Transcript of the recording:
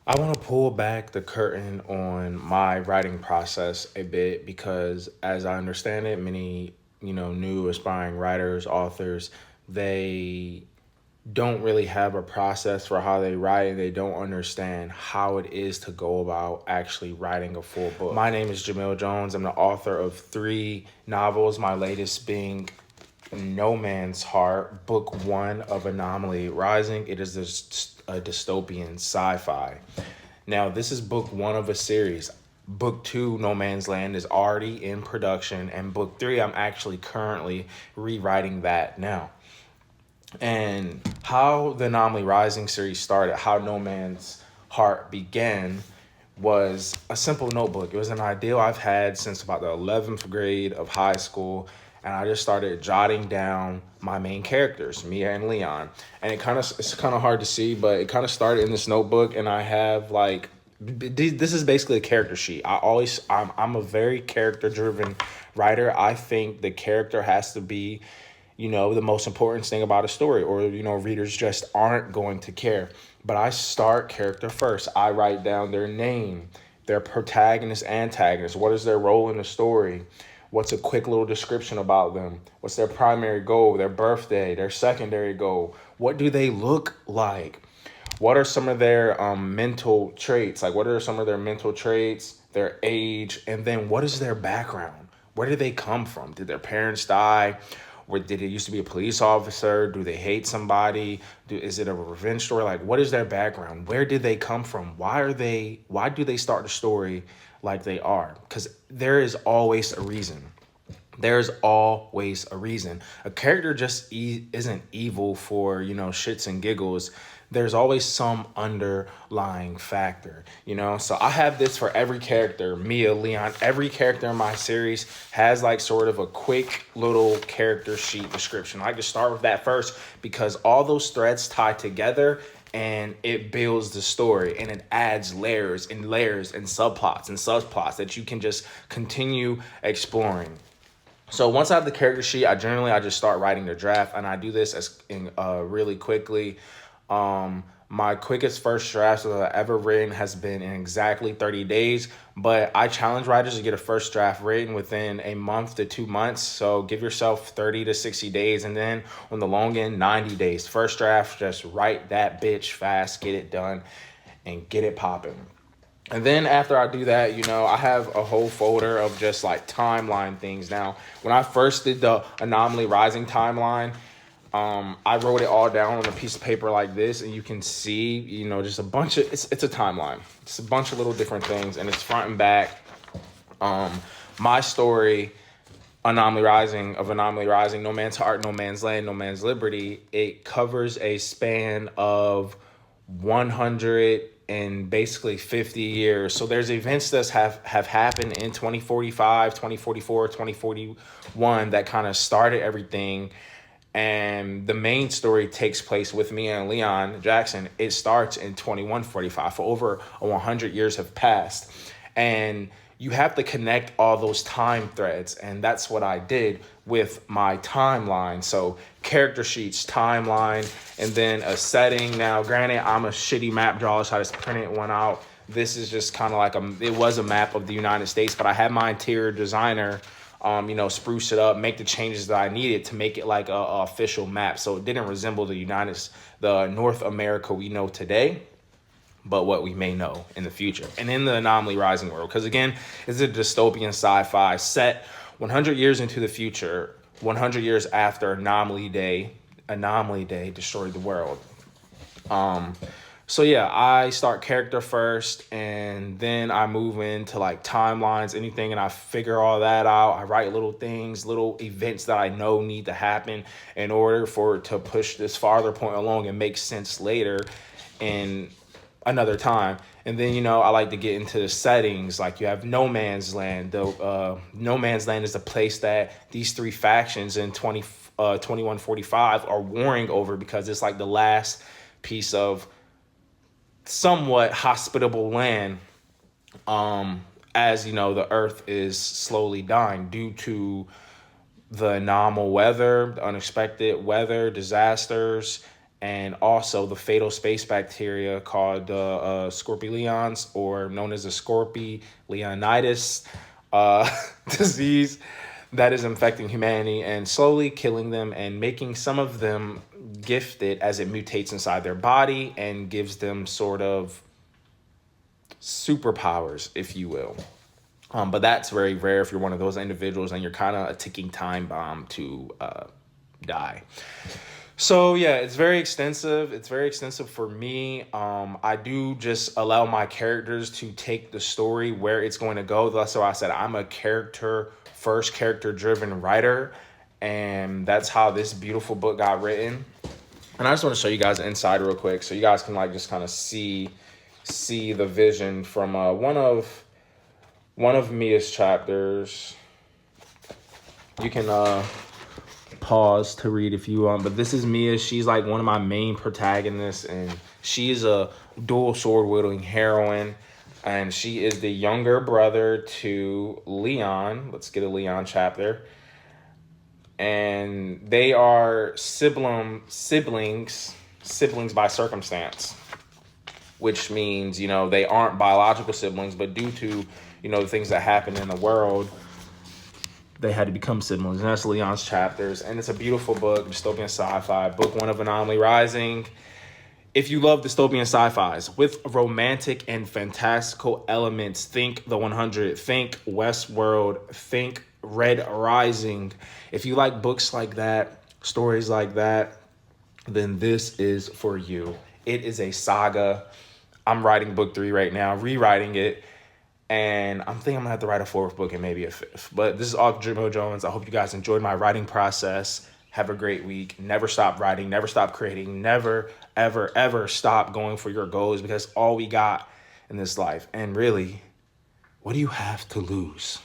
I want to pull back the curtain on my writing process a bit because, as I understand it, many, new aspiring writers, authors, they don't really have a process for how they write and they don't understand how it is to go about actually writing a full book. My name is Jamil Jones. I'm the author of three novels, my latest being No Man's Heart, book one of Anomaly Rising. It is a dystopian sci-fi. Now, this is book one of a series. Book two, No Man's Land, is already in production, and book three, I'm actually currently rewriting that now. And how the Anomaly Rising series started, how No Man's Heart began, was a simple notebook. It was an ideal I've had since about the 11th grade of high school. And I just started jotting down my main characters, Mia and Leon. And it's kind of hard to see, but it kind of started in this notebook. And I have like, this is basically a character sheet. I'm a very character driven writer. I think the character has to be, the most important thing about a story, or, readers just aren't going to care. But I start character first. I write down their name, their protagonist, antagonist. What is their role in the story? What's a quick little description about them? What's their primary goal, their birthday, their secondary goal? What do they look like? What are some of their mental traits? Like, what are some of their mental traits, their age, and then what is their background? Where did they come from? Did their parents die? Or did it used to be a police officer? Do they hate somebody? Is it a revenge story? Like, what is their background? Where did they come from? Why do they start the story like they are? Because there is always a reason. There's always a reason. A character just isn't evil for, shits and giggles. There's always some underlying factor, So I have this for every character, Mia, Leon. Every character in my series has like sort of a quick little character sheet description. I just start with that first because all those threads tie together and it builds the story and it adds layers and layers and subplots that you can just continue exploring. So once I have the character sheet, I just start writing the draft, and I do this as in really quickly. My quickest first drafts that I've ever written has been in exactly 30 days, but I challenge writers to get a first draft written within a month to 2 months. So give yourself 30 to 60 days, and then on the long end, 90 days. First draft, just write that bitch fast, get it done, and get it popping. And then after I do that, I have a whole folder of just like timeline things. Now, when I first did the Anomaly Rising timeline, I wrote it all down on a piece of paper like this, and you can see, just a bunch of it's a timeline. It's a bunch of little different things, and it's front and back. My story, Anomaly Rising, No Man's Heart, No Man's Land, No Man's Liberty. It covers a span of 100 and basically 50 years. So there's events that have happened in 2045, 2044, 2041 that kind of started everything. And the main story takes place with me and Leon Jackson. It starts in 2145. For over 100 years have passed. And you have to connect all those time threads. And that's what I did with my timeline. So character sheets, timeline, and then a setting. Now, granted, I'm a shitty map drawer, so I just printed one out. This is just kind of like it was a map of the United States, but I had my interior designer, spruce it up, make the changes that I needed to make it like a official map. So it didn't resemble the North America we know today, but what we may know in the future. And in the Anomaly Rising world, because again, it's a dystopian sci-fi set 100 years into the future, 100 years after Anomaly Day destroyed the world. So yeah, I start character first, and then I move into like timelines, anything, and I figure all that out. I write little things, little events that I know need to happen in order for it to push this farther point along and make sense later in another time. And then, I like to get into the settings. Like you have No Man's Land. No Man's Land is the place that these three factions in 2145 are warring over, because it's like the last piece of somewhat hospitable land, as the earth is slowly dying due to the anomalous weather, the unexpected weather disasters, and also the fatal space bacteria called scorpions, or known as the scorpionitis disease that is infecting humanity and slowly killing them and making some of them gifted as it mutates inside their body and gives them sort of superpowers, if you will. But that's very rare if you're one of those individuals and you're kind of a ticking time bomb to die. So yeah, it's very extensive. It's very extensive for me. I do just allow my characters to take the story where it's going to go. That's why I said I'm a character driven writer. And that's how this beautiful book got written. And I just want to show you guys the inside real quick so you guys can like just kind of see the vision from one of Mia's chapters. You can pause to read if you want, but this is Mia. She's like one of my main protagonists, and she's a dual sword wielding heroine, and she is the younger brother to Leon. Let's get a Leon chapter. And they are siblings by circumstance, which means, you know, they aren't biological siblings, but due to, you know, the things that happen in the world, they had to become siblings. And that's Leon's chapters. And it's a beautiful book, dystopian sci-fi, book one of Anomaly Rising. If you love dystopian sci-fis with romantic and fantastical elements, think The 100, think Westworld, think Red Rising. If you like books like that, stories like that, then this is for you. It is a saga. I'm writing book 3 right now, rewriting it. And I'm thinking I'm gonna have to write a 4th book and maybe a 5th. But this is all Jimo Jones. I hope you guys enjoyed my writing process. Have a great week. Never stop writing. Never stop creating. Never, ever, ever stop going for your goals, because all we got in this life. And really, what do you have to lose?